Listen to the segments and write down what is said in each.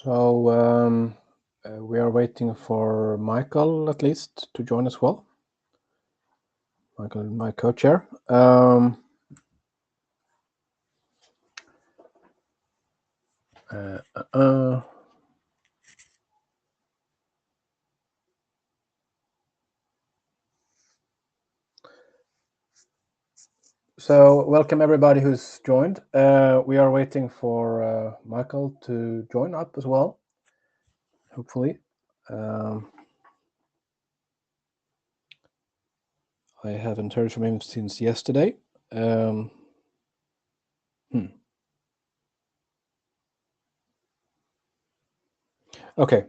So we are waiting for Michael, at least, to join as well. Michael, my co-chair. So welcome everybody who's joined. We are waiting for Michael to join up as well, hopefully. I haven't heard from him since yesterday. Okay,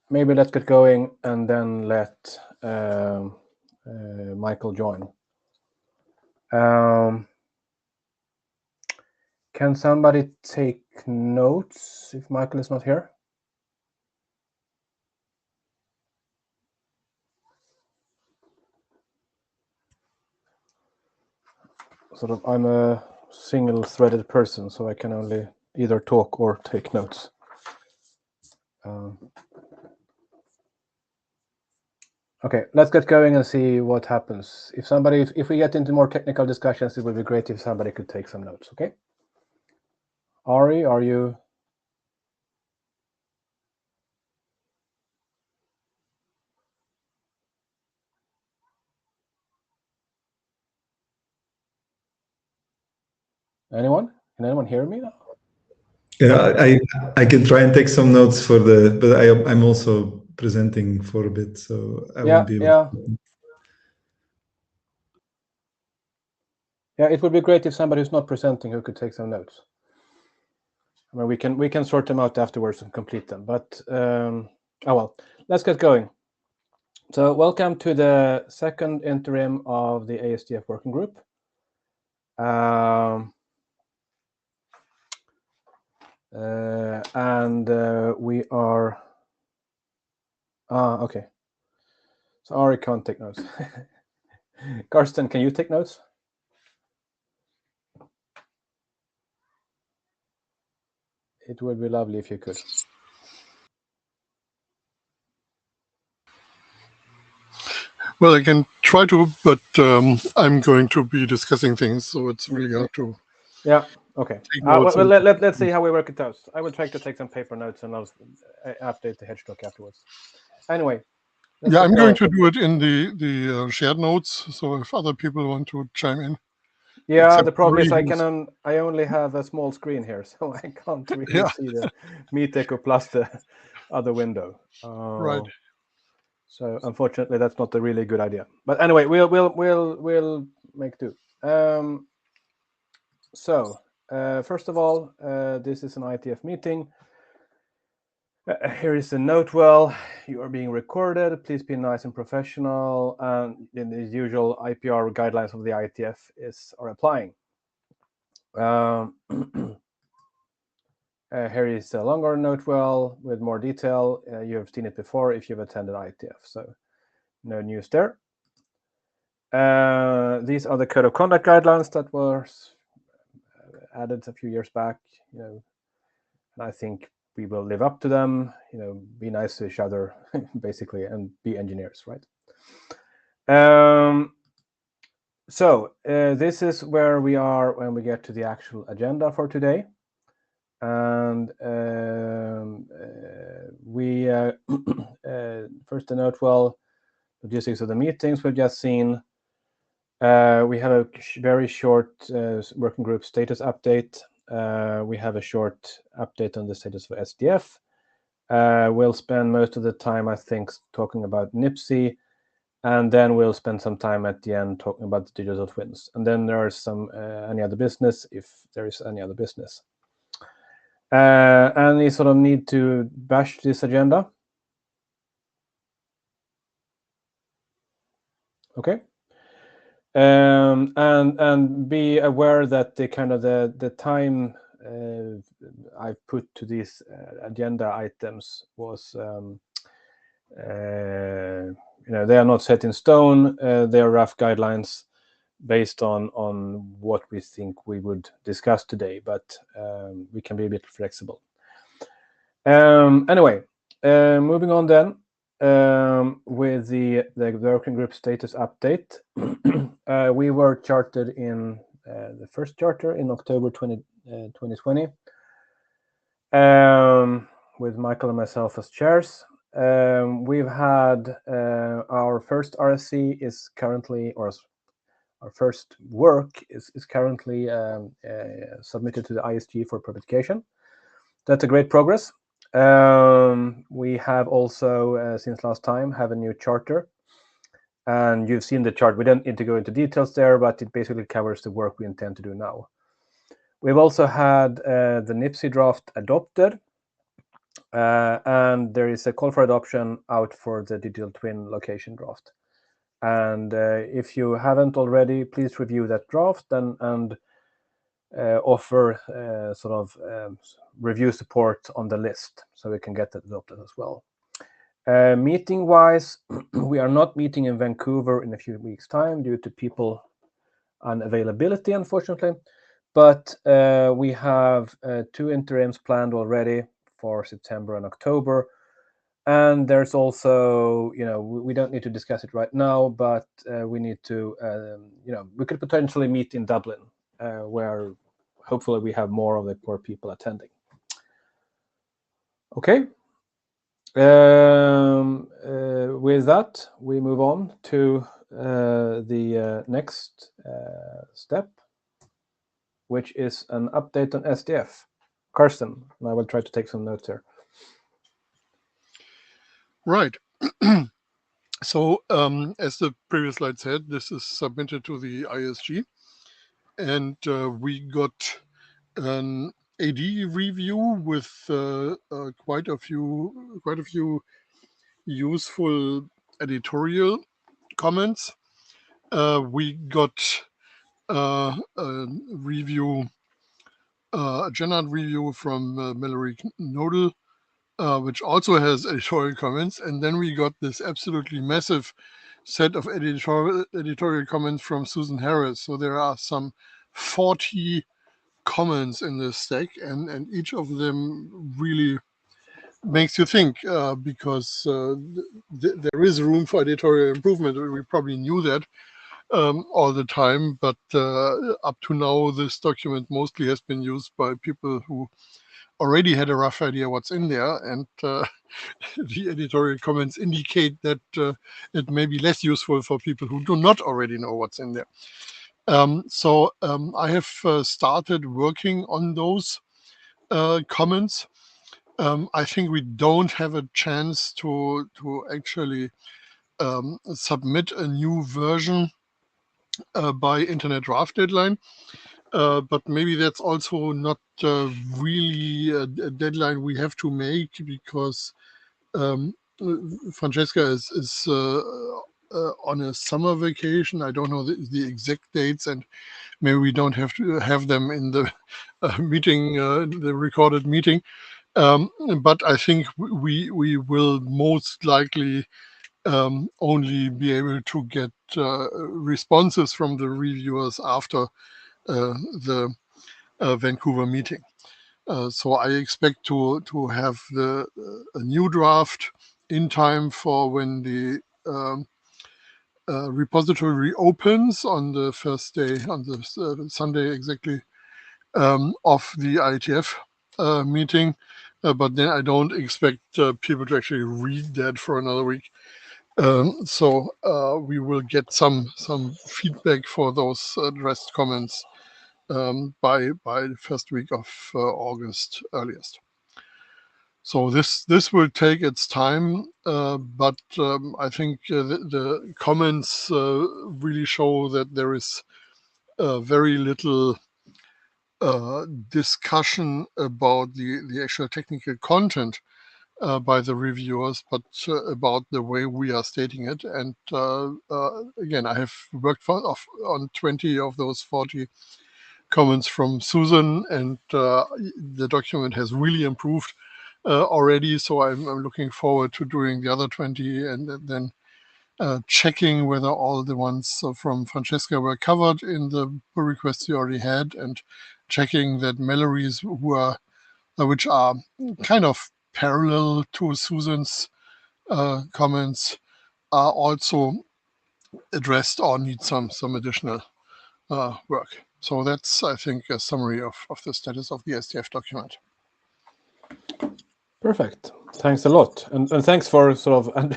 maybe let's get going and then let Michael join. Can somebody take notes if Michael is not here? I'm a single-threaded person, so I can only either talk or take notes. Okay, let's get going and see what happens. If we get into more technical discussions, it would be great if somebody could take some notes, okay? Ari, are you? Anyone? Can anyone hear me now? Yeah, I can try and take some notes for but I'm also presenting for a bit, so I won't be able to. Yeah, it would be great if somebody who's not presenting who could take some notes. I mean, we can sort them out afterwards and complete them. But oh well, let's get going. So welcome to the second interim of the ASDF working group. We are. Okay. So Ari can't take notes. Karsten, can you take notes? It would be lovely if you could. Well, I can try to, but I'm going to be discussing things, so it's really hard to. Yeah. Okay. Let's see how we work it out. I will try to take some paper notes and I'll update the hedgedoc afterwards. Anyway. Yeah, I'm going to do it in the shared notes. So if other people want to chime in. Yeah, the problem is I only have a small screen here, so I can't really see the Meet Echo plus the other window. Right. So unfortunately, that's not a really good idea. But anyway, we'll make do. So first of all, this is an IETF meeting. Here is the note. Well, you are being recorded. Please be nice and professional. And in the usual IPR guidelines of the IETF are applying. Here is a longer note well with more detail. You have seen it before if you've attended IETF, so no news there. These are the code of conduct guidelines that were added a few years back. And I think we will live up to them. Be nice to each other, basically, and be engineers, right? So this is where we are when we get to the actual agenda for today. And we first a note, well, logistics of the meetings we've just seen. We have a very short working group status update. We have a short update on the status for ASDF. We'll spend most of the time, I think, talking about NIPSI, and then we'll spend some time at the end talking about the digital twins. And then there is some any other business, if there is any other business. And you sort of need to bash this agenda. Okay. And be aware that the kind of the time I put to these agenda items was they are not set in stone. They are rough guidelines based on what we think we would discuss today, but we can be a bit flexible. Anyway, moving on then with the working group status update. We were chartered in the first charter in October 2020 with Michael and myself as chairs. We've had our first RSC is currently, or our first work is currently submitted to the ISG for publication. That's a great progress. We have also, since last time, have a new charter. And you've seen the chart. We don't need to go into details there, but it basically covers the work we intend to do now. We've also had the NIPSI draft adopted. And there is a call for adoption out for the digital twin location draft. And if you haven't already, please review that draft and offer sort of review support on the list so we can get that adopted as well. Meeting-wise, we are not meeting in Vancouver in a few weeks' time due to people unavailability, unfortunately. But we have 2 interims planned already for September and October. And there's also, we don't need to discuss it right now, but we need to, we could potentially meet in Dublin, where hopefully we have more of the core people attending. Okay. With that, we move on to the next step, which is an update on SDF. Karsten, and I will try to take some notes here. Right. So as the previous slide said, this is submitted to the ISG, and we got an AD review with quite a few useful editorial comments. We got a review, a Genad review from Mallory Nodal, which also has editorial comments, and then we got this absolutely massive set of editorial comments from Susan Harris. So there are some 40 comments in this stack, and each of them really makes you think, because there is room for editorial improvement. We probably knew that all the time, but up to now, this document mostly has been used by people who already had a rough idea what's in there, and the editorial comments indicate that it may be less useful for people who do not already know what's in there. So I have started working on those comments. I think we don't have a chance to actually submit a new version by Internet Draft deadline. But maybe that's also not really a deadline we have to make, because Francesca is on a summer vacation. I don't know the exact dates, and maybe we don't have to have them in the meeting, the recorded meeting. But I think we will most likely only be able to get responses from the reviewers after the Vancouver meeting. So I expect to have a new draft in time for when the repository reopens on the first day, on the Sunday exactly, of the IETF meeting. But then I don't expect people to actually read that for another week. So we will get some feedback for those addressed comments by the first week of August earliest. So this will take its time, but I think the comments really show that there is very little discussion about the actual technical content by the reviewers, but about the way we are stating it. And again, I have worked on 20 of those 40 comments from Susan, and the document has really improved already. So I'm looking forward to doing the other 20 and then checking whether all the ones from Francesca were covered in the pull requests you already had, and checking that Mallory's, which are kind of parallel to Susan's comments are also addressed or need some additional work. So that's, I think, a summary of the status of the ASDF document. Perfect. Thanks a lot, and thanks for sort of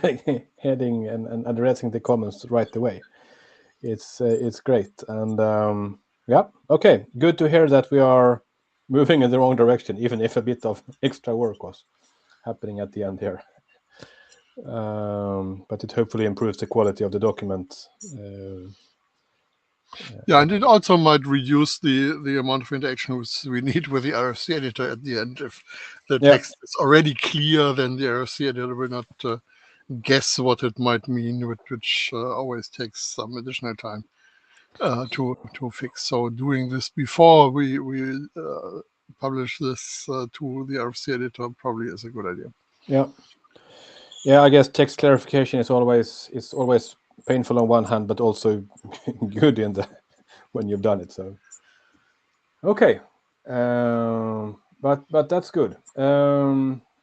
heading and addressing the comments right away. It's great, and yeah, okay, good to hear that we are moving in the wrong direction, even if a bit of extra work was happening at the end here. But it hopefully improves the quality of the document. Yeah, and it also might reduce the amount of interaction we need with the RFC editor at the end. If the text is already clear, then the RFC editor will not guess what it might mean, which always takes some additional time to fix. So doing this before we publish this to the RFC editor probably is a good idea. Yeah, I guess text clarification is always painful on one hand, but also good in the when you've done it. So okay, but that's good.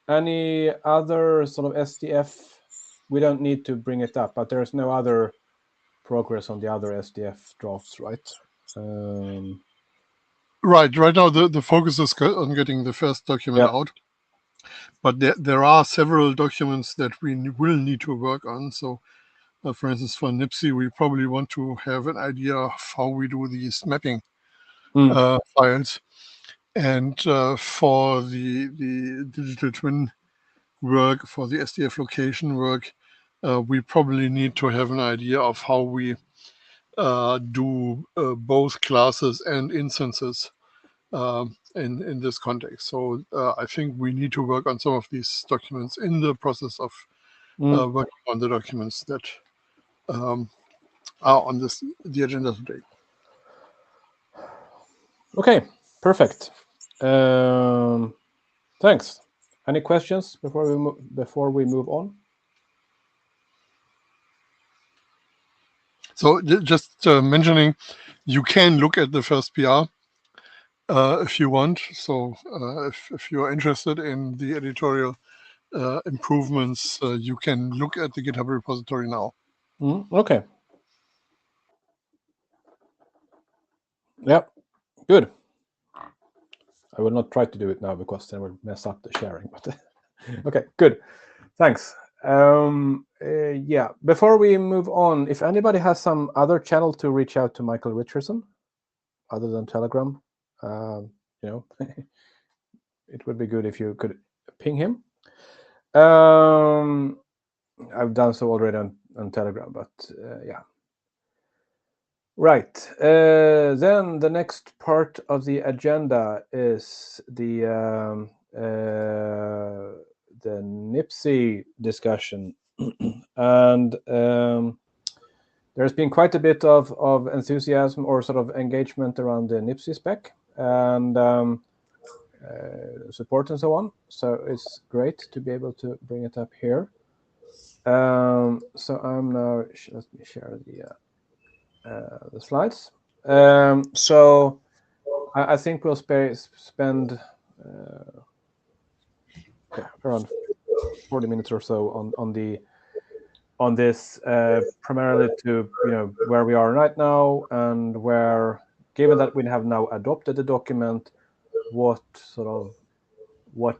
Any other sort of SDF? We don't need to bring it up, but there's no other progress on the other SDF drafts, right? Right now the focus is on getting the first document out, but there are several documents that we will need to work on. So for instance, for NIPSI, we probably want to have an idea of how we do these mapping files. And for the digital twin work, for the SDF location work, we probably need to have an idea of how we do both classes and instances in this context. So I think we need to work on some of these documents in the process of working on the documents that are on the agenda today. Okay, perfect. Thanks. Any questions before we move on? So just mentioning, you can look at the first PR if you want. So if you're interested in the editorial improvements, you can look at the GitHub repository now. Okay. Yeah, good. I will not try to do it now because then we'll mess up the sharing. But okay, good. Thanks. Yeah, before we move on, if anybody has some other channel to reach out to Michael Richardson, other than Telegram, it would be good if you could ping him. I've done so already on Telegram, but yeah. Right. Then the next part of the agenda is the NIPSI discussion, and there's been quite a bit of enthusiasm or sort of engagement around the NIPSI spec and support and so on. So it's great to be able to bring it up here. So I'm now, let me share the slides. So I think we'll spend around 40 minutes or so on this, primarily to where we are right now, and where, given that we have now adopted the document, what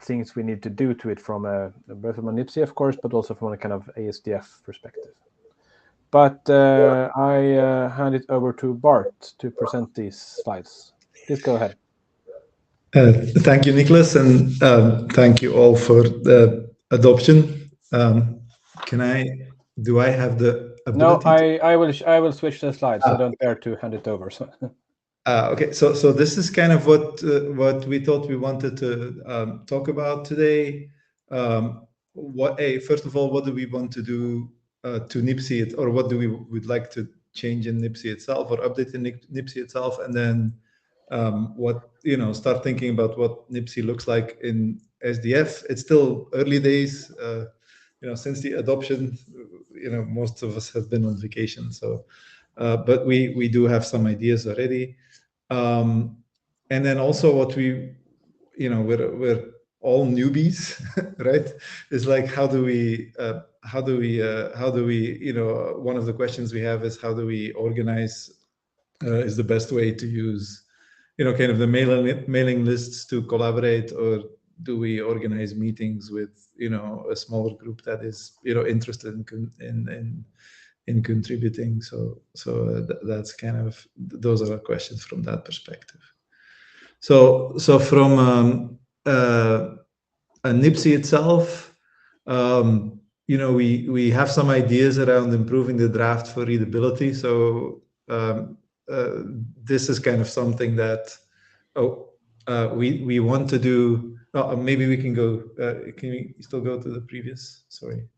things we need to do to it from both from a NIPSI, of course, but also from a kind of ASDF perspective. But I hand it over to Bart to present these slides. Please go ahead. Thank you, Nicholas, and thank you all for the adoption. Do I have the ability? No, I will switch the slides. I don't dare to hand it over. So. Okay, so this is kind of what we thought we wanted to talk about today. First of all, what do we want to do to NIPSI, or what do we would like to change in NIPSI itself or update in NIPSI itself, and then start thinking about what NIPSI looks like in SDF. It's still early days, since the adoption. Most of us have been on vacation, so but we do have some ideas already. And then also what we're all newbies, right? It's like how do we one of the questions we have is how do we organize is the best way to use kind of the mailing lists to collaborate, or do we organize meetings with a smaller group that is interested in contributing? So that's kind of, those are the questions from that perspective. So from NIPSI itself, we have some ideas around improving the draft for readability. So this is kind of something that we want to do. Maybe we can go. Can we still go to the previous? Sorry,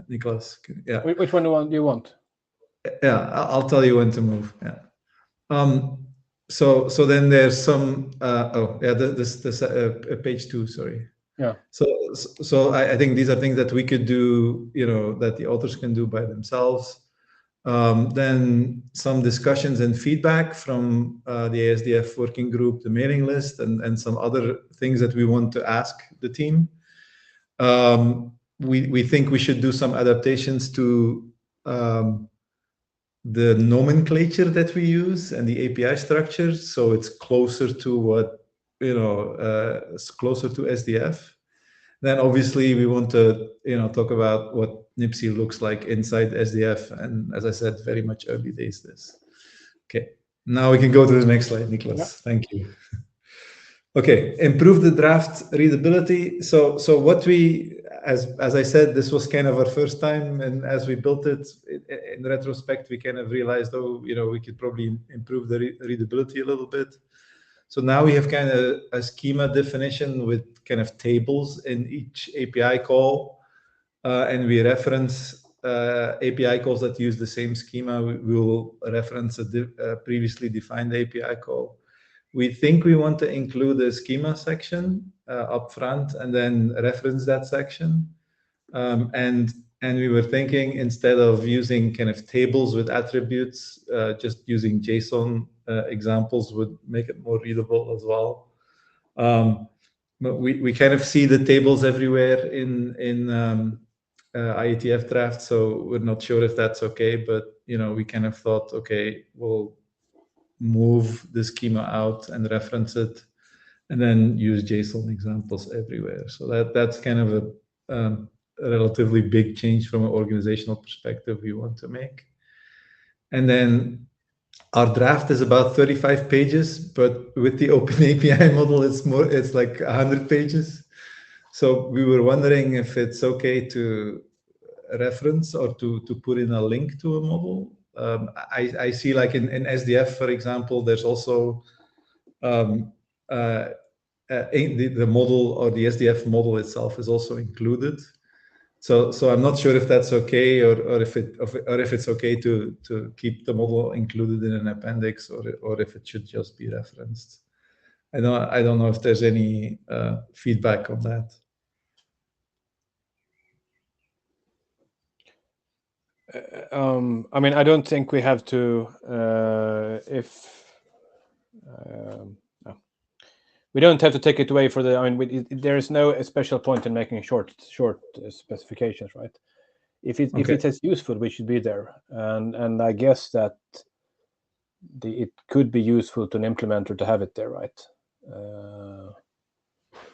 Nicholas. Yeah. Which one do you want? Yeah, I'll tell you when to move. Yeah. So then there's some. This page 2. Sorry. Yeah. So I think these are things that we could do. That the authors can do by themselves. Then some discussions and feedback from the ASDF working group, the mailing list, and some other things that we want to ask the team. We think we should do some adaptations to the nomenclature that we use and the API structures, so it's closer to what it's closer to SDF. Then obviously we want to talk about what NIPSI looks like inside SDF, and as I said, very much early days this. Okay, now we can go to the next slide, Nicholas. Yeah. Thank you. Okay, improve the draft readability. So what we, as I said, this was kind of our first time, and as we built it, in retrospect, we kind of realized, we could probably improve the readability a little bit. So now we have kind of a schema definition with kind of tables in each API call, and we reference API calls that use the same schema. We will reference a previously defined API call. We think we want to include a schema section up front and then reference that section. And we were thinking, instead of using kind of tables with attributes, just using JSON examples would make it more readable as well. But we kind of see the tables everywhere in IETF draft, so we're not sure if that's okay. But we kind of thought, okay, we'll move the schema out and reference it, and then use JSON examples everywhere. So that's kind of a relatively big change from an organizational perspective we want to make. And then our draft is about 35 pages, but with the Open API model, it's like 100 pages. So we were wondering if it's okay to reference or to put in a link to a model. I see, like in SDF, for example, there's also the model, or the SDF model itself is also included. So I'm not sure if that's okay, or if it's okay to keep the model included in an appendix, or if it should just be referenced. I don't know if there's any feedback on that. I mean, I don't think we have to. We don't have to take it away for the. I mean, there is no special point in making short specifications, right? If it is useful, we should be there, and I guess that it could be useful to an implementer to have it there, right?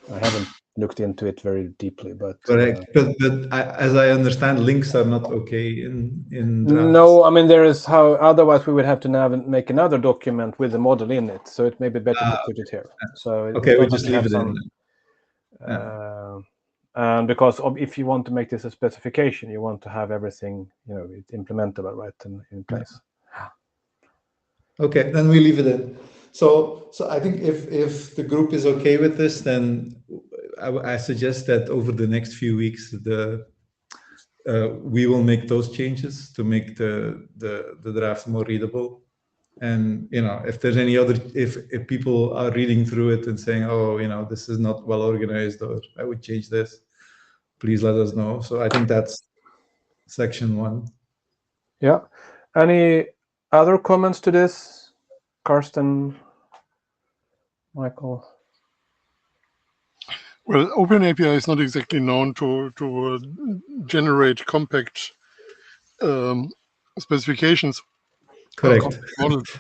I haven't looked into it very deeply, but correct. But as I understand, links are not okay in drafts. No, I mean, there is how. Otherwise, we would have to now make another document with the model in it. So it may be better to put it here. So okay, we just leave it in. And because if you want to make this a specification, you want to have everything, it's implementable, right, in place. Okay, then we leave it in. So I think if the group is okay with this, then I suggest that over the next few weeks, we will make those changes to make the draft more readable. And if there's any other, if people are reading through it and saying, oh, this is not well organized, or I would change this, please let us know. So I think that's section 1. Yeah. Any other comments to this, Karsten, Michael? Well, OpenAPI is not exactly known to generate compact specifications. Correct. Models.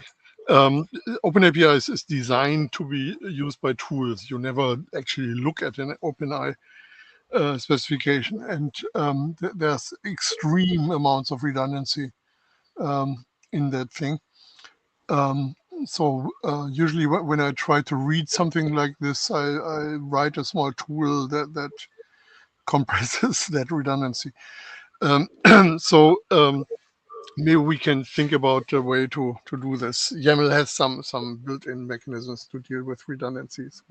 OpenAPI is designed to be used by tools. You never actually look at an OpenAPI specification, and there's extreme amounts of redundancy in that thing. So usually when I try to read something like this, I write a small tool that compresses that redundancy. So maybe we can think about a way to do this. YAML has some built-in mechanisms to deal with redundancies.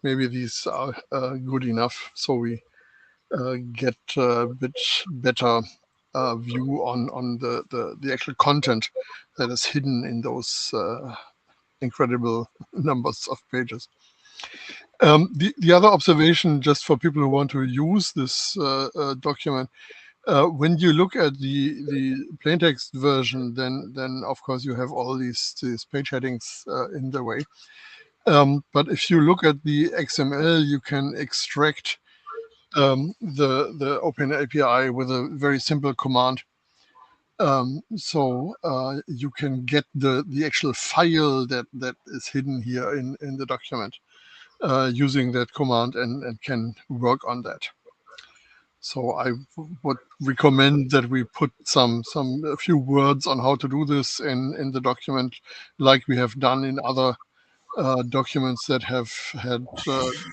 Maybe these are good enough, so we get a bit better view on the actual content that is hidden in those incredible numbers of pages. The other observation, just for people who want to use this document, when you look at the plaintext version, then of course you have all these page headings in the way. But if you look at the XML, you can extract the OpenAPI with a very simple command. So you can get the actual file that is hidden here in the document using that command and can work on that. So I would recommend that we put a few words on how to do this in the document, like we have done in other documents that have had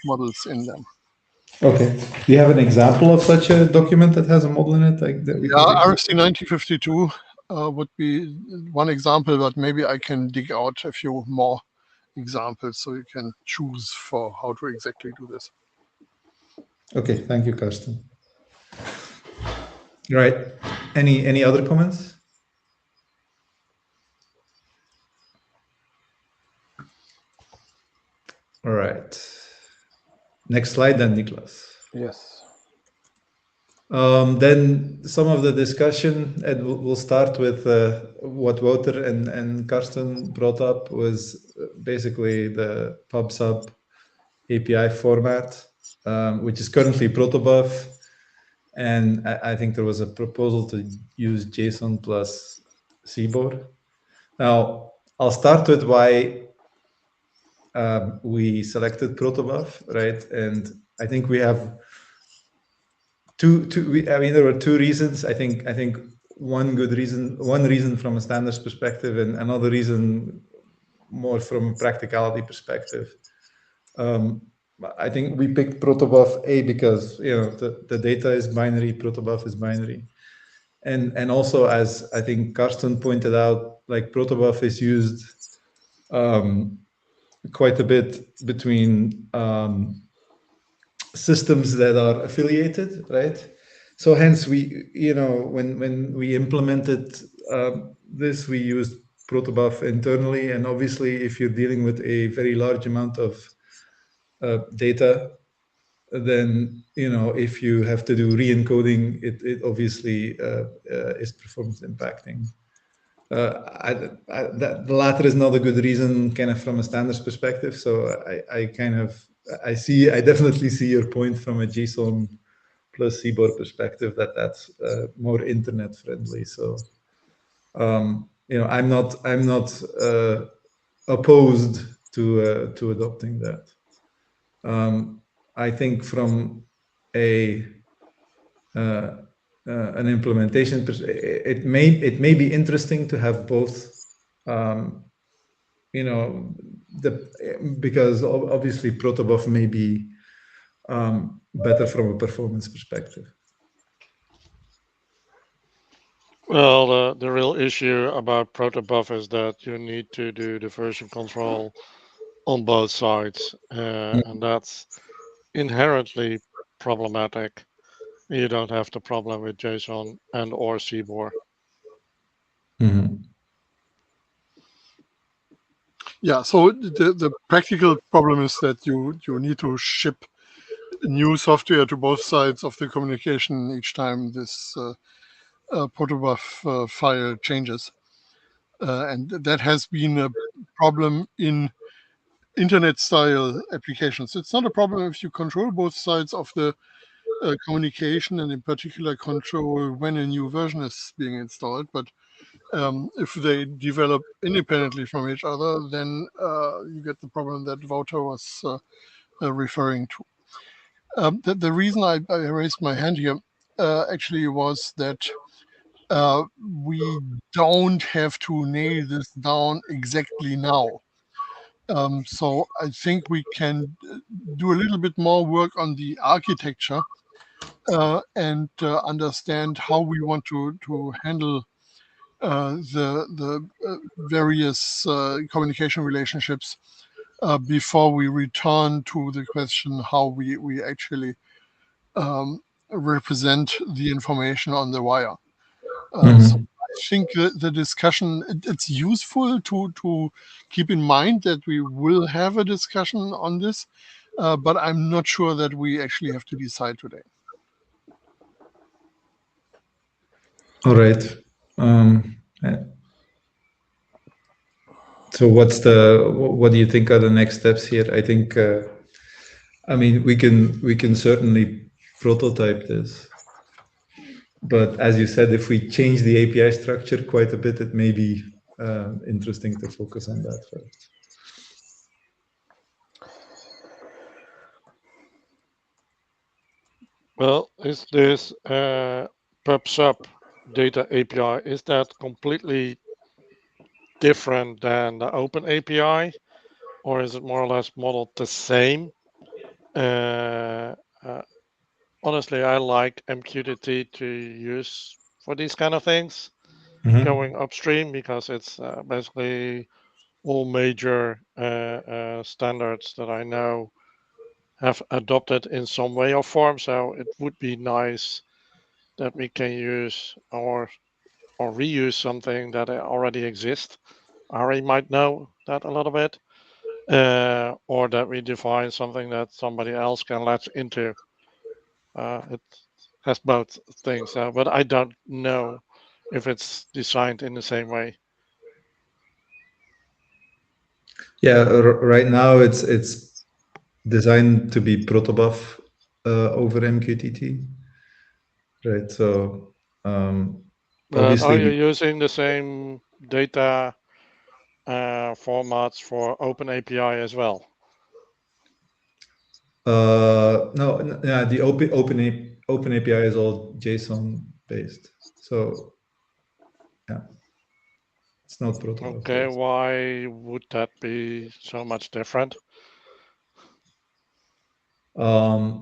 models in them. Okay. Do you have an example of such a document that has a model in it? Like that we Yeah, can RFC 1952 would be one example, but maybe I can dig out a few more examples so you can choose for how to exactly do this. Okay, thank you, Karsten. Right. Any other comments? All right. Next slide then, Niklas. Yes. Then some of the discussion, and we'll start with what Wouter and Karsten brought up was basically the pub/sub API format, which is currently protobuf. And I think there was a proposal to use JSON plus CBOR. Now, I'll start with why we selected protobuf, right? And I think we have there were two reasons. I think one reason from a standards perspective, and another reason more from a practicality perspective. I think we picked protobuf because the data is binary, protobuf is binary, and also, as I think Karsten pointed out, like protobuf is used quite a bit between systems that are affiliated, right? So hence we, when we implemented this, we used protobuf internally, and obviously if you're dealing with a very large amount of data, then if you have to do re-encoding, it obviously is performance impacting. The latter is not a good reason, kind of from a standards perspective. So I definitely see your point from a JSON plus CBOR perspective that's more internet friendly. So I'm not opposed to adopting that. I think from an implementation, it may be interesting to have both. Because obviously protobuf may be better from a performance perspective. Well, the real issue about protobuf is that you need to do the version control on both sides, and that's inherently problematic. You don't have the problem with JSON and or CBOR. Mm-hmm. Yeah, so the practical problem is that you need to ship new software to both sides of the communication each time this protobuf file changes. And that has been a problem in internet-style applications. It's not a problem if you control both sides of the communication, and in particular control when a new version is being installed. But if they develop independently from each other, then you get the problem that Wouter was referring to. The reason I raised my hand here actually was that we don't have to nail this down exactly now. So I think we can do a little bit more work on the architecture and understand how we want to handle the various communication relationships before we return to the question how we actually represent the information on the wire. So I think the discussion, it's useful to keep in mind that we will have a discussion on this, but I'm not sure that we actually have to decide today. All right. So what do you think are the next steps here? I think, I mean, we can certainly prototype this. But as you said, if we change the API structure quite a bit, it may be interesting to focus on that first. Well, is this PubSub data API, is that completely different than the open API, or is it more or less modeled the same? Honestly, I like MQTT to use for these kind of things, going upstream, because it's basically all major standards that I know have adopted in some way or form. So it would be nice that we can use or reuse something that already exists. Ari might know that a little bit, or that we define something that somebody else can latch into. It has both things, but I don't know if it's designed in the same way. Yeah, right now it's designed to be protobuf over MQTT, right? So but are you using the same data formats for OpenAPI as well? No, yeah, the Open API is all JSON based. So yeah, it's not protobuf. Okay, why would that be so much different? Because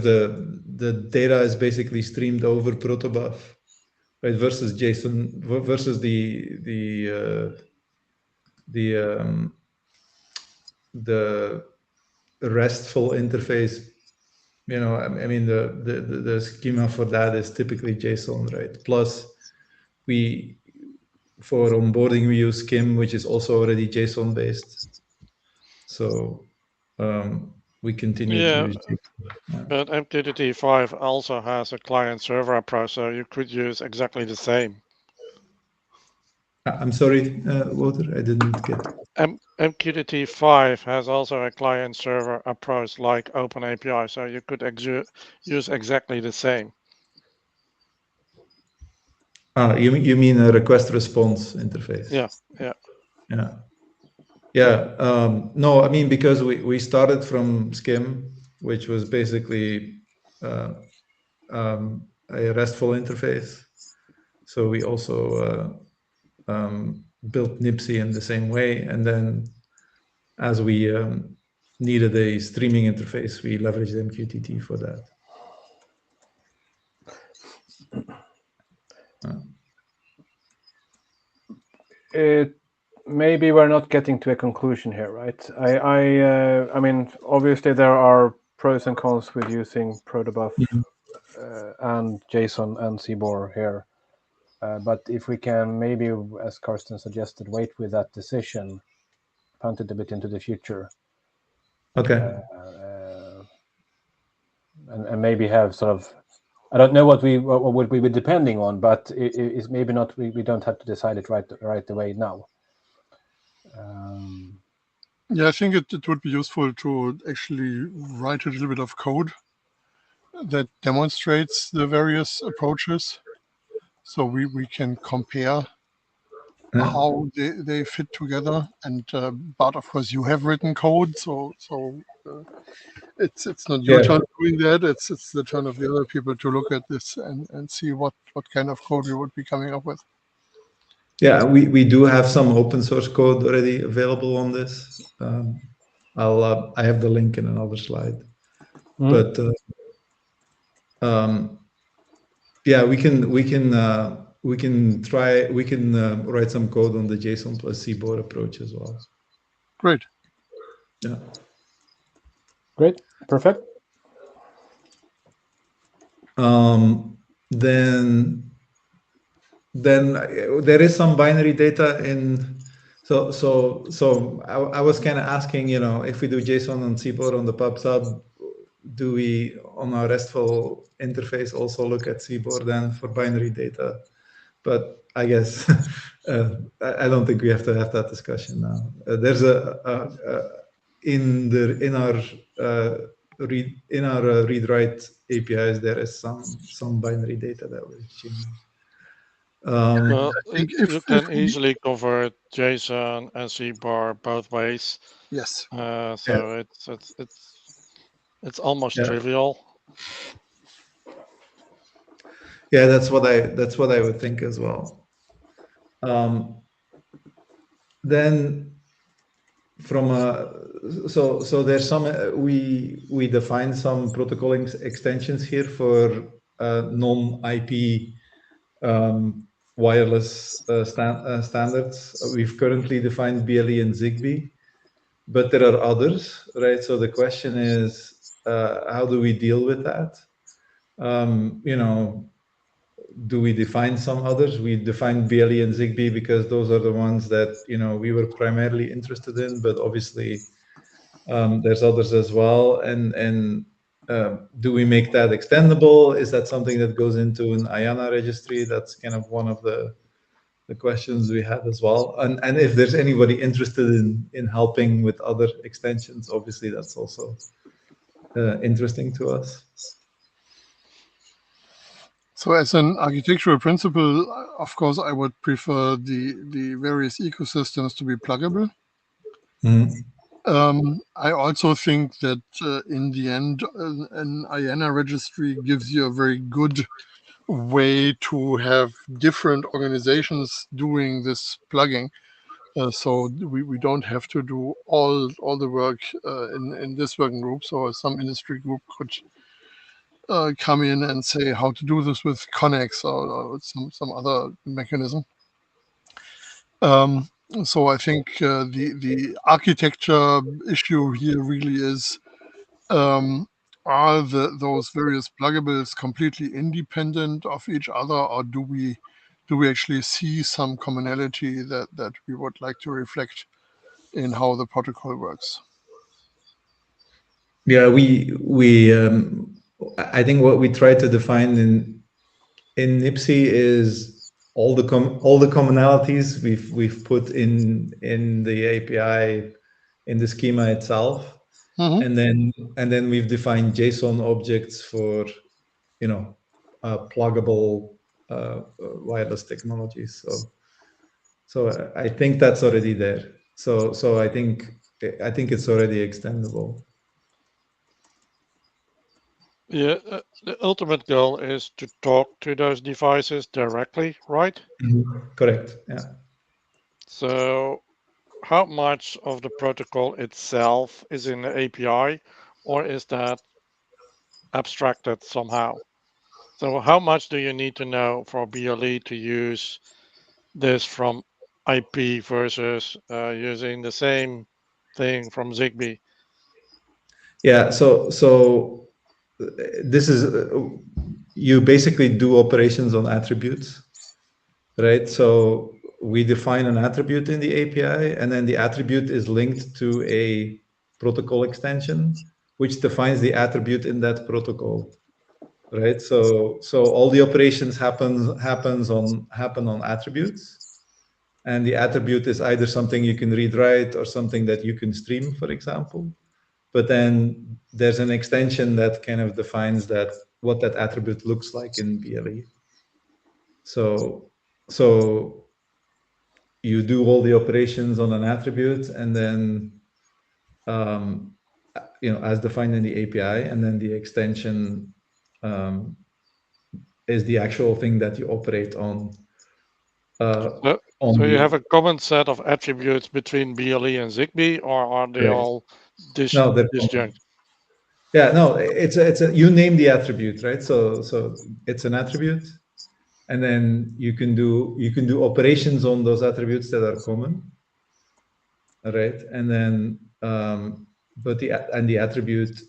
the data is basically streamed over protobuf, right? Versus JSON versus the RESTful interface. You know, I mean, the schema for that is typically JSON, right? Plus, for onboarding we use Skim, which is also already JSON based. So we continue to use JSON. But MQTT 5 also has a client-server approach, so you could use exactly the same. I'm sorry, Wouter, I didn't get it. MQTT 5 has also a client-server approach like OpenAPI, so you could use exactly the same. You mean a request response interface? Yeah. No, I mean, because we started from Skim, which was basically a RESTful interface. So we also built Nipsey in the same way, and then as we needed a streaming interface, we leveraged MQTT for that. Maybe we're not getting to a conclusion here, right? I mean, obviously there are pros and cons with using protobuf and JSON and CBOR here. But if we can maybe, as Karsten suggested, wait with that decision, punt it a bit into the future. Okay. And maybe have sort of I don't know what would we be depending on, but it's maybe not. We don't have to decide it right away now. Yeah, I think it would be useful to actually write a little bit of code that demonstrates the various approaches, so we can compare how they fit together. And but of course, you have written code, so it's not your turn doing that. It's the turn of the other people to look at this and see what kind of code we would be coming up with. Yeah, we do have some open source code already available on this. I have the link in another slide, but yeah, we can write some code on the JSON plus CBOR approach as well. Great. Yeah. Great. Perfect. Then there is some binary data in. So I was kind of asking, if we do JSON and CBOR on the pub sub, do we on our RESTful interface also look at CBOR then for binary data? But I guess I don't think we have to have that discussion now. There's in our read-write APIs, there is some binary data that we're exchanging. Well, you can easily convert JSON and CBOR both ways. Yes. So it's almost trivial. Yeah, that's what I would think as well. Then from so there's some we define some protocol extensions here for non-IP wireless standards. We've currently defined BLE and ZigBee, but there are others, right? So the question is, how do we deal with that? Do we define some others? We define BLE and ZigBee because those are the ones that we were primarily interested in, but obviously there's others as well. And do we make that extendable? Is that something that goes into an IANA registry? That's kind of one of the questions we had as well. And if there's anybody interested in helping with other extensions, obviously that's also interesting to us. So as an architectural principle, of course, I would prefer the various ecosystems to be pluggable. I also think that in the end, an IANA registry gives you a very good way to have different organizations doing this plugging. So we don't have to do all the work in this working group. So some industry group could come in and say how to do this with Connex or some other mechanism. So I think the architecture issue here really is, are those various pluggables completely independent of each other, or do we actually see some commonality that we would like to reflect in how the protocol works? Yeah, I think what we try to define in NIPSI is all the commonalities we've put in the API in the schema itself, and then we've defined JSON objects for pluggable wireless technologies. So I think that's already there. So I think it's already extendable. Yeah, the ultimate goal is to talk to those devices directly, right? Correct. Yeah. So how much of the protocol itself is in the API, or is that abstracted somehow? So how much do you need to know for BLE to use this from IP versus using the same thing from ZigBee? Yeah. So this is you basically do operations on attributes, right? So we define an attribute in the API, and then the attribute is linked to a protocol extension, which defines the attribute in that protocol. right? So all the operations happen on attributes, and the attribute is either something you can read write or something that you can stream, for example. But then there's an extension that kind of defines what that attribute looks like in BLE. So you do all the operations on an attribute, and then as defined in the API, and then the extension is the actual thing that you operate on. So you have a common set of attributes between BLE and ZigBee, or are they all disjunct? Yeah, no, it's a you name the attribute, right? So it's an attribute, and then you can do operations on those attributes that are common, right? And then the attribute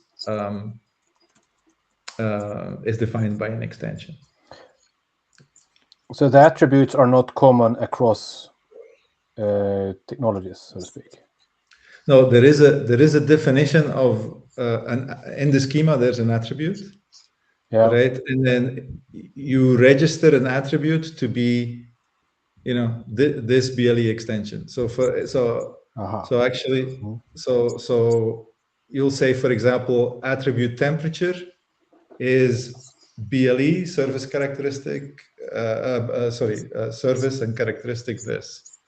is defined by an extension. So the attributes are not common across technologies, so to speak. No, there is a definition of in the schema. There's an attribute, right? And then you register an attribute to be, this BLE extension. So actually, so you'll say, for example, attribute temperature is BLE service characteristic. Service and characteristic this,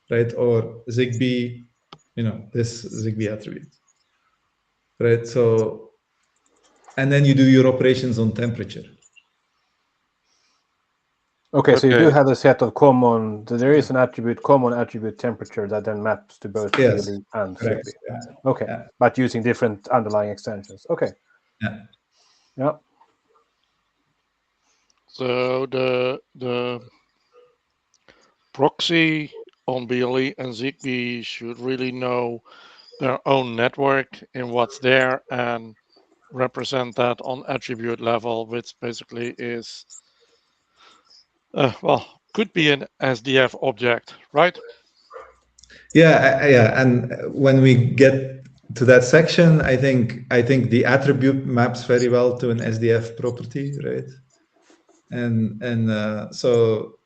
right? Or ZigBee, this ZigBee attribute, right? So, and then you do your operations on temperature. Okay, so you do have a set of common. There is an attribute, common attribute temperature, that then maps to both BLE and ZigBee. Yeah. Okay, but using different underlying extensions. Okay. Yeah. So the proxy on BLE and ZigBee should really know their own network and what's there, and represent that on attribute level, which basically is, could be an ASDF object, right? Yeah. And when we get to that section, I think the attribute maps very well to an SDF property, right? And so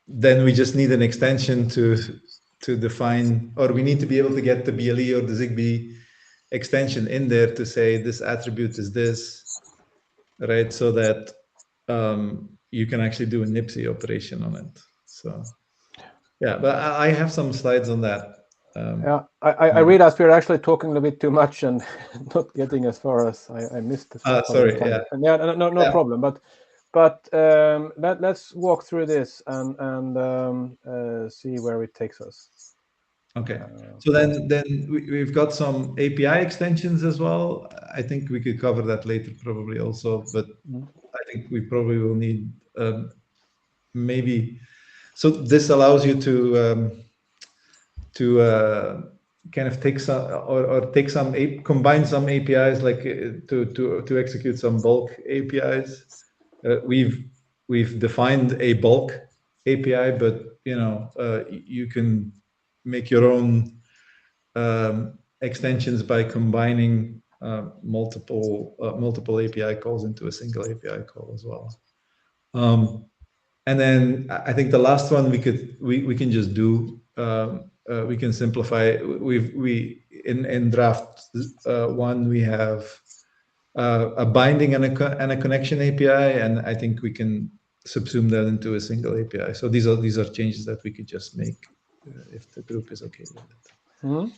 then we just need an extension to define, or we need to be able to get the BLE or the ZigBee extension in there to say this attribute is this, right? So that you can actually do a NIPSI operation on it. So yeah, but I have some slides on that. I realized we were actually talking a little bit too much and not getting as far as I missed the sorry. No problem. But let's walk through this and see where it takes us. Okay. So then we've got some API extensions as well. I think we could cover that later probably also, but I think we probably will need maybe. So this allows you to kind of take some or take some combine some APIs, like to execute some bulk APIs. We've defined a bulk API, but you can make your own extensions by combining multiple API calls into a single API call as well. And then I think the last one we can just do. We can simplify. We in draft 1 we have a binding and a connection API, and I think we can subsume that into a single API. So these are changes that we could just make if the group is okay with it.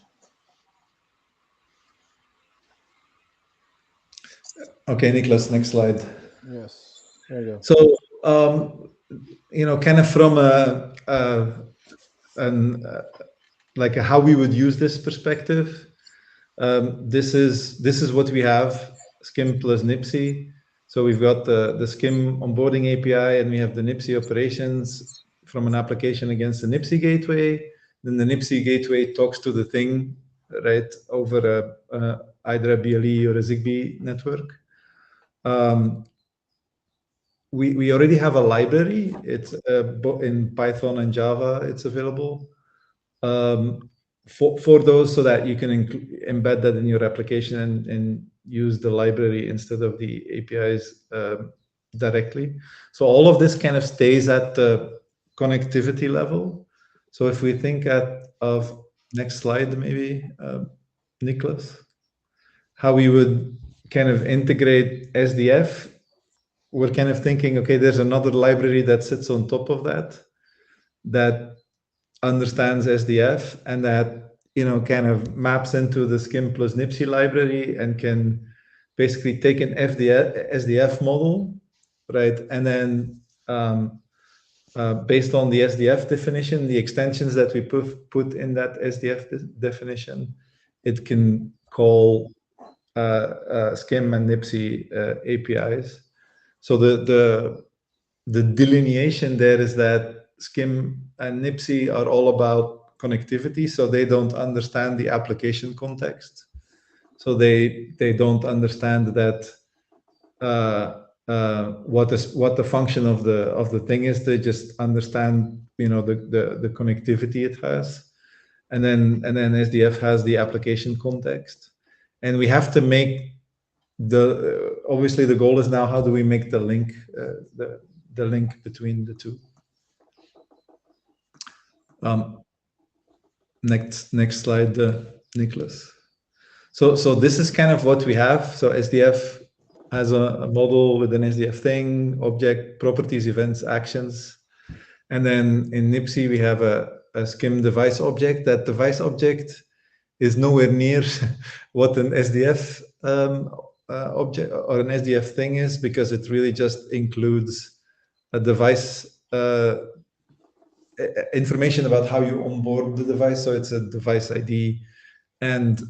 Okay, Nicholas, next slide. Yes, there you go. So kind of from like how we would use this perspective. This is what we have: Skim plus NIPSI. So we've got the Skim onboarding API, and we have the NIPSI operations from an application against the NIPSI gateway. Then the NIPSI gateway talks to the thing, right, over either a BLE or a ZigBee network. We already have a library. It's in Python and Java. It's available. for those, so that you can embed that in your application and use the library instead of the APIs directly. So all of this kind of stays at the connectivity level. So if we think of next slide, maybe, Nicholas, how we would kind of integrate SDF, we're kind of thinking, okay, there's another library that sits on top of that understands SDF, and that, you know, kind of maps into the Skim plus NIPSI library and can basically take an SDF model, right? And then based on the SDF definition, the extensions that we put in that SDF definition, it can call Skim and NIPSI APIs. So the delineation there is that Skim and NIPSI are all about connectivity, so they don't understand the application context. So they don't understand that what the function of the thing is. They just understand, you know, the connectivity it has, and then SDF has the application context. And we have to make obviously the goal is now, how do we make the link the link between the two? Next slide, Nicholas. So this is kind of what we have. So SDF has a model with an SDF thing, object, properties, events, actions. And then in NIPSI, we have a Skim device object. That device object is nowhere near what an SDF object or an SDF thing is, because it really just includes a device information about how you onboard the device. So it's a device ID and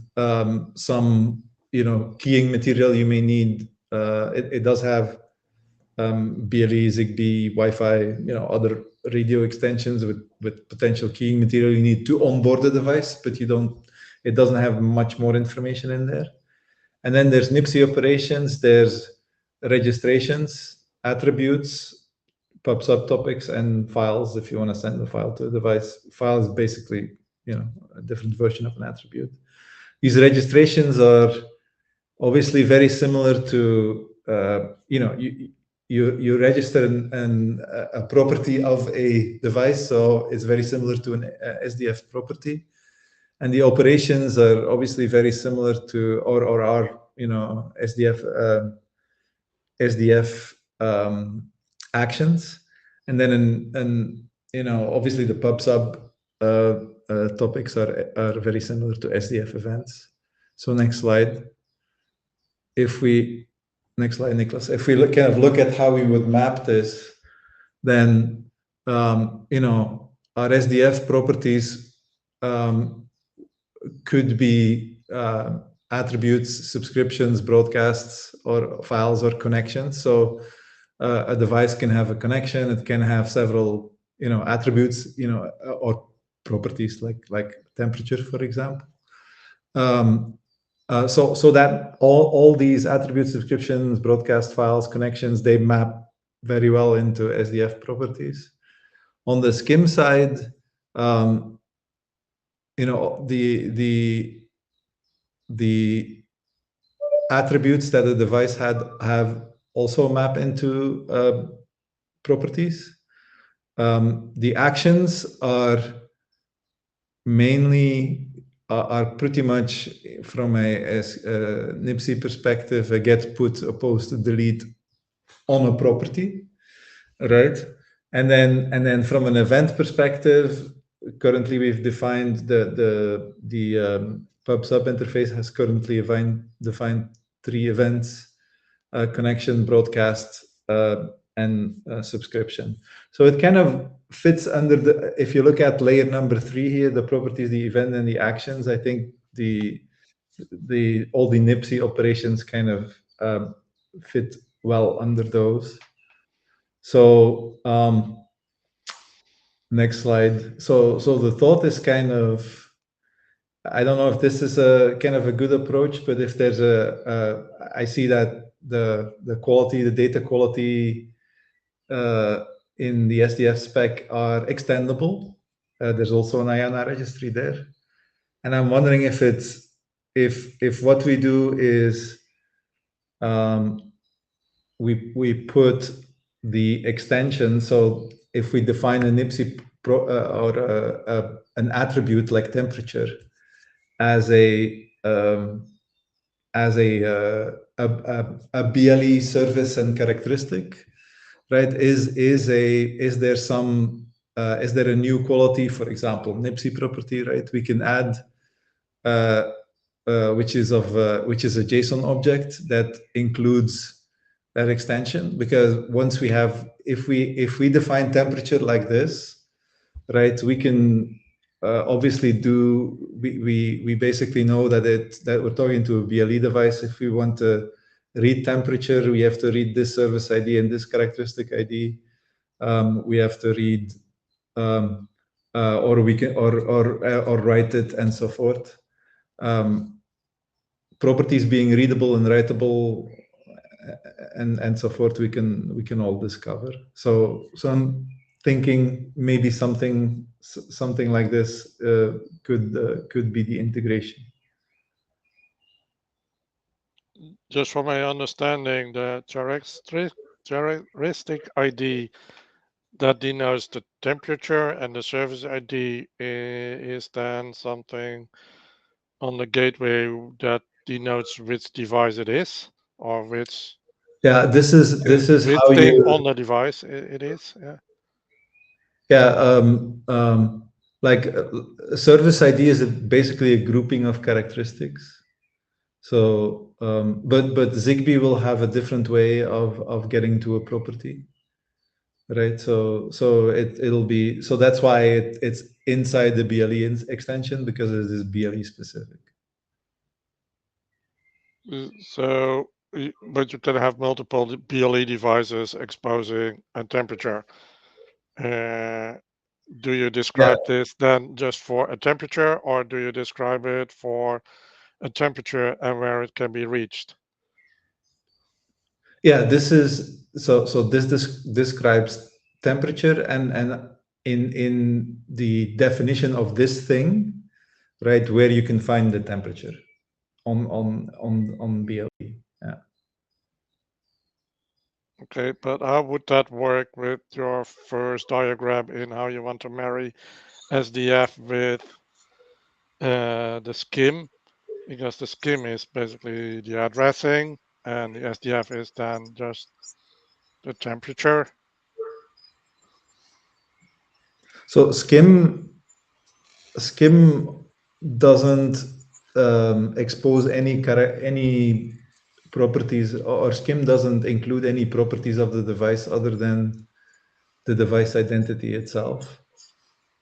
some, you know, keying material you may need. It does have BLE, ZigBee, Wi-Fi, you know, other radio extensions with potential keying material you need to onboard the device, but it doesn't have much more information in there. And then there's NIPSI operations, there's registrations, attributes, pub subtopics, and files if you want to send the file to a device. File is basically, you know, a different version of an attribute. These registrations are obviously very similar to, you know, you register a property of a device, so it's very similar to an SDF property. And the operations are obviously very similar to, or are, you know, SDF actions. And then, you know, obviously the pub sub topics are very similar to SDF events. So next slide. Next slide, Nicholas. If we kind of look at how we would map this, then, you know, our SDF properties could be attributes, subscriptions, broadcasts, or files or connections. So a device can have a connection. It can have several, you know, attributes, you know, or properties like temperature, for example. So that all these attributes, subscriptions, broadcast files, connections, they map very well into SDF properties. On the Skim side, you know, the attributes that a device have also map into properties. The actions are mainly are pretty much from a NIPSI perspective, a get, put, a post, delete on a property, right? And then from an event perspective, currently we've defined the pub sub interface has currently defined 3 events: connection, broadcast, and subscription. So it kind of fits under if you look at layer number 3 here, the properties, the event, and the actions, I think all the NIPSI operations kind of fit well under those. So next slide. So the thought is kind of, I don't know if this is a kind of a good approach, but if there's I see that the quality, the data quality in the SDF spec are extendable. There's also an IANA registry there. I'm wondering if it's if what we do is we put the extension. So if we define an IPSI or an attribute like temperature as a BLE service and characteristic, right? Is there a new quality, for example, NIPSI property, right? We can add which is a JSON object that includes that extension, because once we have, if we define temperature like this, right, we can obviously do, we basically know that we're talking to a BLE device. If we want to read temperature, we have to read this service ID and this characteristic ID. We have to read, or we can or write it and so forth. Properties being readable and writable and so forth, we can all discover. So I'm thinking maybe something like this could be the integration. Just from my understanding, the characteristic ID that denotes the temperature, and the service ID is then something on the gateway that denotes which device it is, or which this is which how thing you on the device it is. like service ID is basically a grouping of characteristics. So but Zigbee will have a different way of getting to a property, right? So it'll be, so that's why it's inside the BLE extension, because it is BLE specific. So, but you can have multiple BLE devices exposing a temperature. Do you describe this then just for a temperature, or do you describe it for a temperature and where it can be reached? Yeah, this is so this describes temperature, and in the definition of this thing, right, where you can find the temperature on BLE. Yeah. Okay, but how would that work with your first diagram in how you want to marry SDF with the scheme? Because the scheme is basically the addressing, and the SDF is then just the temperature. So Skim doesn't expose any properties, or Skim doesn't include any properties of the device other than the device identity itself.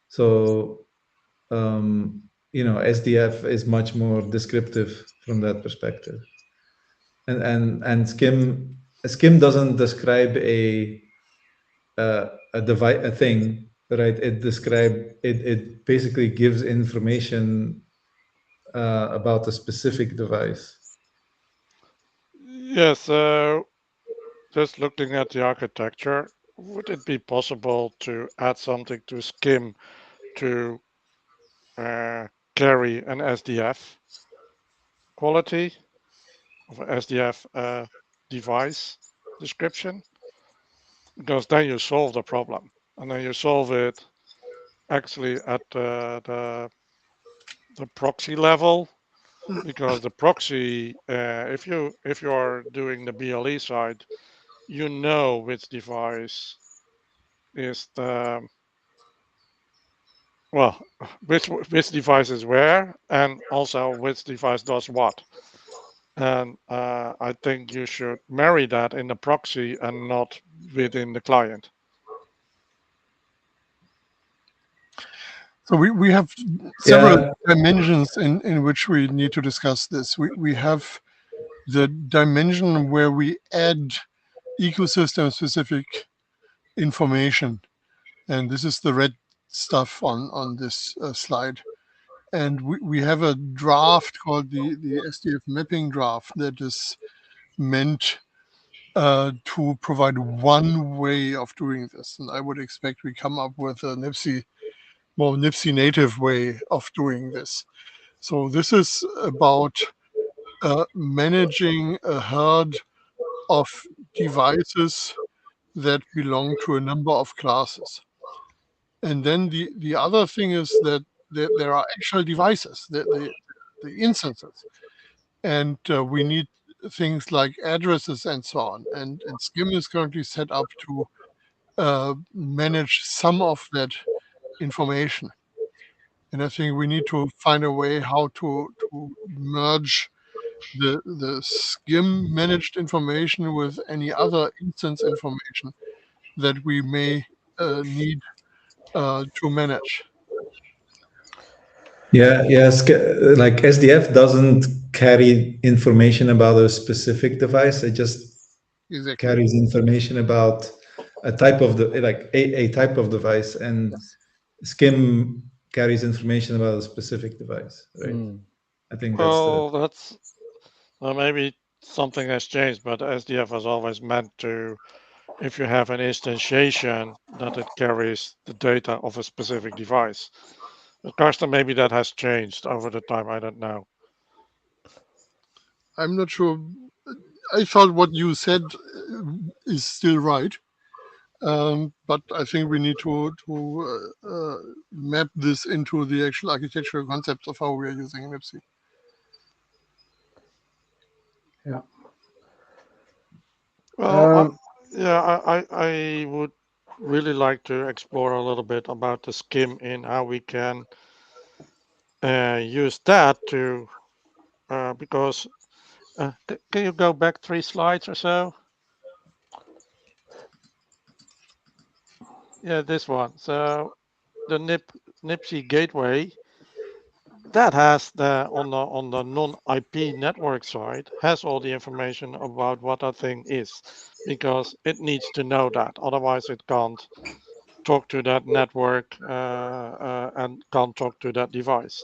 So SDF is much more descriptive from that perspective, and Skim doesn't describe a device, a thing, right? It basically gives information about a specific device. Yes, so just looking at the architecture, would it be possible to add something to Skim to carry an SDF quality of an SDF device description? Because then you solve the problem, and then you solve it actually at the proxy level, because the proxy, if you are doing the BLE side, you know which device is the which device is where, and also which device does what. And I think you should marry that in the proxy and not within the client. So we have several dimensions in which we need to discuss this. We have the dimension where we add ecosystem-specific information, and this is the red stuff on this slide. And we have a draft called the SDF mapping draft that is meant to provide one way of doing this. And I would expect we come up with a more NIPSI native way of doing this. So this is about managing a herd of devices that belong to a number of classes. And then the other thing is that there are actual devices, the instances. And we need things like addresses and so on. And SCIM is currently set up to manage some of that information. And I think we need to find a way how to merge the SCIM managed information with any other instance information that we may need to manage. Yeah, yes. Like SDF doesn't carry information about a specific device. It just Exactly. carries information about a type of a type of device, and SCIM carries information about a specific device, right? I think that's Well, that's maybe something has changed, but SDF was always meant to, if you have an instantiation, that it carries the data of a specific device. But Carsten, maybe that has changed over the time. I don't know. I'm not sure. I thought what you said is still right. But I think we need to map this into the actual architectural concepts of how we are using MFC. Yeah. Well, I would really like to explore a little bit about the SCIM and how we can use that to, because, can you go back 3 slides or so? Yeah, this one. So the NIPSI gateway, that has on the non-IP network side, has all the information about what that thing is, because it needs to know that. Otherwise, it can't talk to that network and can't talk to that device.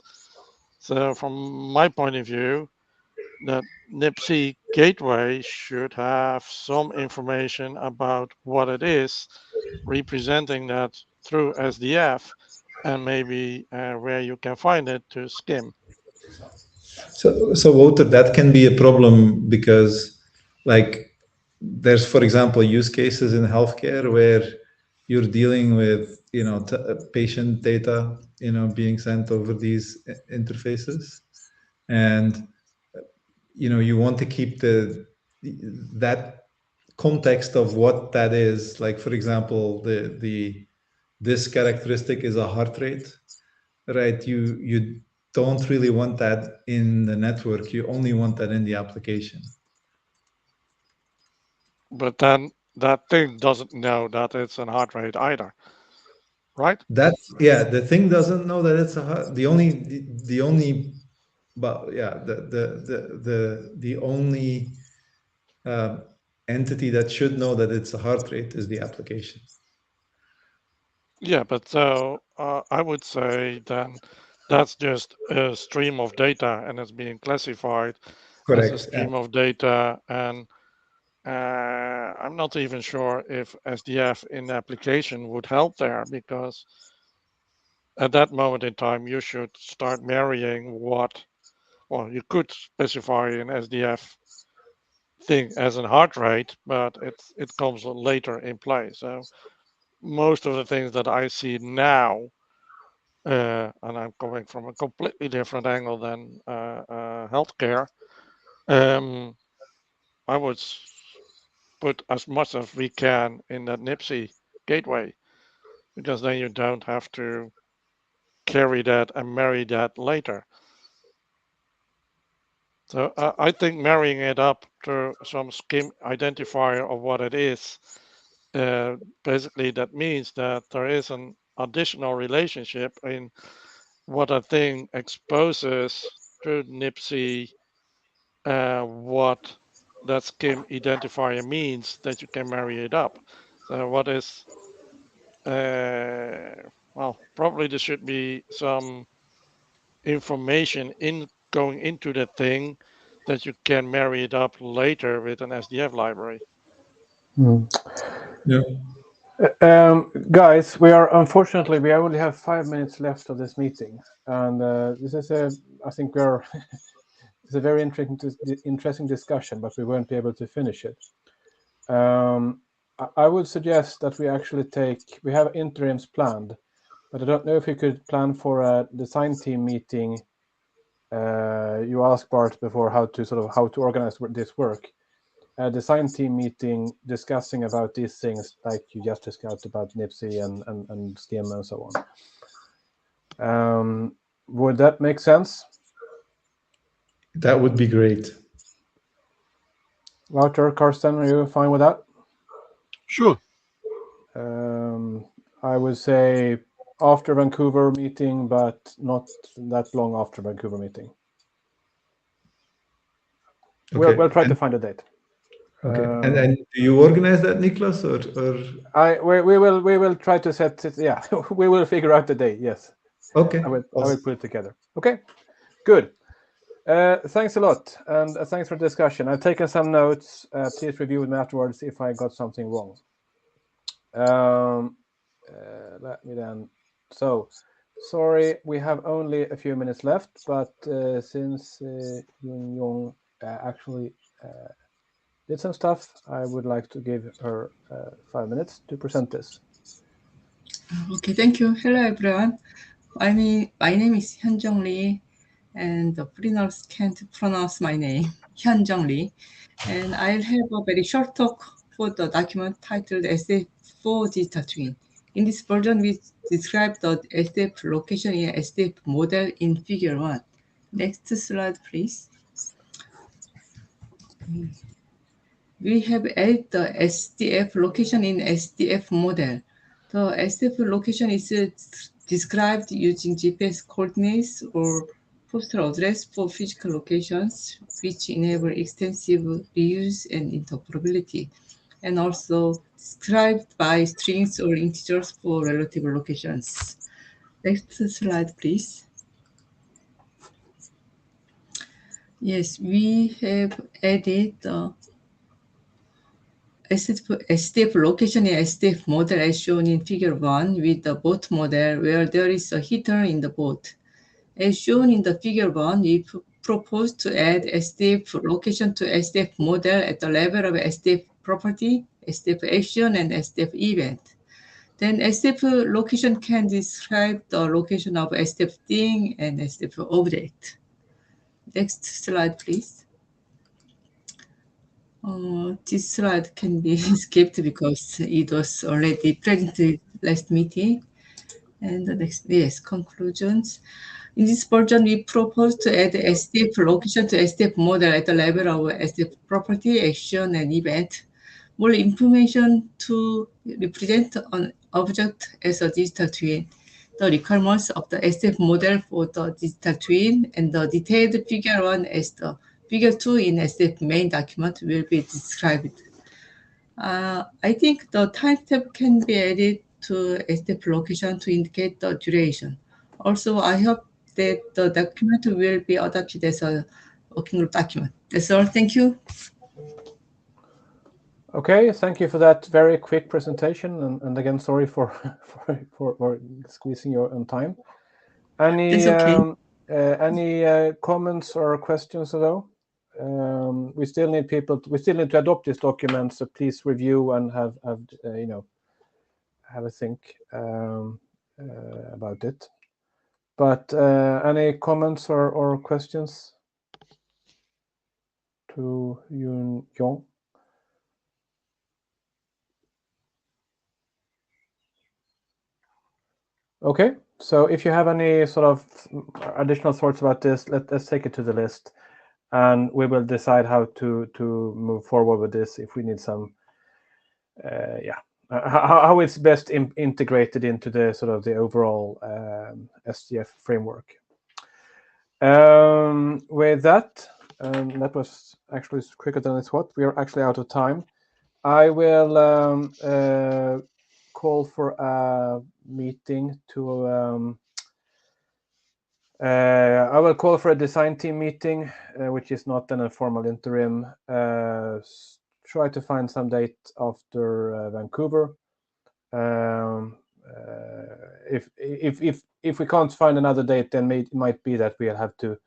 So from my point of view, the NIPSI gateway should have some information about what it is, representing that through SDF, and maybe where you can find it to SCIM. So Wouter, that can be a problem because, like, there's, for example, use cases in healthcare where you're dealing with, patient data, being sent over these interfaces, and you want to keep that context of what that is. Like, for example, this characteristic is a heart rate, right? You don't really want that in the network. You only want that in the application. But then that thing doesn't know that it's a heart rate either, right? The thing doesn't know that it's the only but yeah the only entity that should know that it's a heart rate is the application. Yeah, but so I would say then that's just a stream of data, and it's being classified as a Correct. stream of data. And I'm not even sure if SDF in the application would help there, because at that moment in time, you should start marrying well, you could specify an SDF thing as a heart rate, but it comes later in play. So most of the things that I see now, and I'm coming from a completely different angle than healthcare, I would put as much as we can in that NIPSI gateway, because then you don't have to carry that and marry that later. So I think marrying it up to some SCIM identifier of what it is, basically that means that there is an additional relationship in what a thing exposes to NIPSI, what that SCIM identifier means, that you can marry it up. So what is, well, probably there should be some information going into the thing that you can marry it up later with an SDF library. Yeah. Guys, unfortunately we only have 5 minutes left of this meeting, and this is I think it's a very interesting discussion, but we won't be able to finish it. I would suggest that we actually we have interims planned, but I don't know if we could plan for a design team meeting. You asked Bart before how to organize this work. A design team meeting discussing about these things, like you just discussed about NIPSI and SCIM and so on. Would that make sense? That would be great. Wouter, Karsten, are you fine with that? Sure. I would say after Vancouver meeting, but not that long after Vancouver meeting. Okay. We'll try to find a date. Okay. And do you organize that, Niklas, or? We will try to set it. Yeah, we will figure out the date. Yes. Okay. I will put it together. Okay. Good. Thanks a lot, and thanks for the discussion. I've taken some notes. Please review them afterwards if I got something wrong. Let me then. So, sorry, we have only a few minutes left, but since Yun Yong actually did some stuff, I would like to give her 5 minutes to present this. Okay, thank you. Hello, everyone. My name is Hyunjung Lee, and the foreigners can't pronounce my name, Hyunjung Lee. And I'll have a very short talk for the document titled SDF for Digital Twin. In this version, we describe the SDF location in SDF model in Figure 1. Next slide, please. We have added the SDF location in SDF model. The SDF location is described using GPS coordinates or postal address for physical locations, which enable extensive reuse and interoperability, and also described by strings or integers for relative locations. Next slide, please. Yes, we have added the SDF location in SDF model as shown in Figure 1 with the boat model where there is a heater in the boat. As shown in the Figure 1, we propose to add SDF location to SDF model at the level of SDF property, SDF action, and SDF event. Then SDF location can describe the location of SDF thing and SDF object. Next slide, please. This slide can be skipped because it was already presented last meeting. And the next, yes, conclusions. In this version, we propose to add SDF location to SDF model at the level of SDF property, action, and event. More information to represent an object as a digital twin, the requirements of the SDF model for the digital twin, and the detailed Figure 1 as the Figure 2 in SDF main document will be described. I think the timestamp can be added to SDF location to indicate the duration. Also, I hope that the document will be adopted as a working group document. That's all. Thank you. Okay, thank you for that very quick presentation, and again, sorry for squeezing you on time. Any comments or questions though? We still need to adopt this document, so please review and have a think about it. But any comments or questions to Yun Yong? Okay, so if you have any sort of additional thoughts about this, let's take it to the list, and we will decide how to move forward with this if we need some, how it's best integrated into the sort of the overall SDF framework. With that, that was actually quicker than I thought. We are actually out of time. I will call for a meeting to I will call for a design team meeting, which is not then a formal interim. Try to find some date after Vancouver, if we can't find another date, then it might be that we'll have to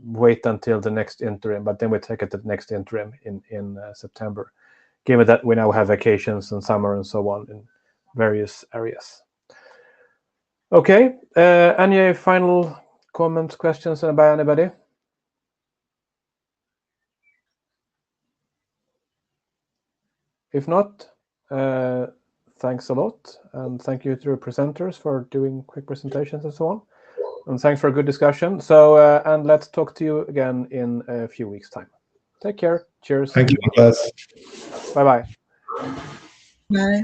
wait until the next interim, but then we take it at the next interim in September, given that we now have vacations and summer and so on in various areas. Okay, any final comments, questions by anybody? If not, thanks a lot, and thank you to the presenters for doing quick presentations and so on. And thanks for a good discussion. So, and let's talk to you again in a few weeks' time. Take care. Cheers. Thank you, Niklas. Bye-bye. Bye.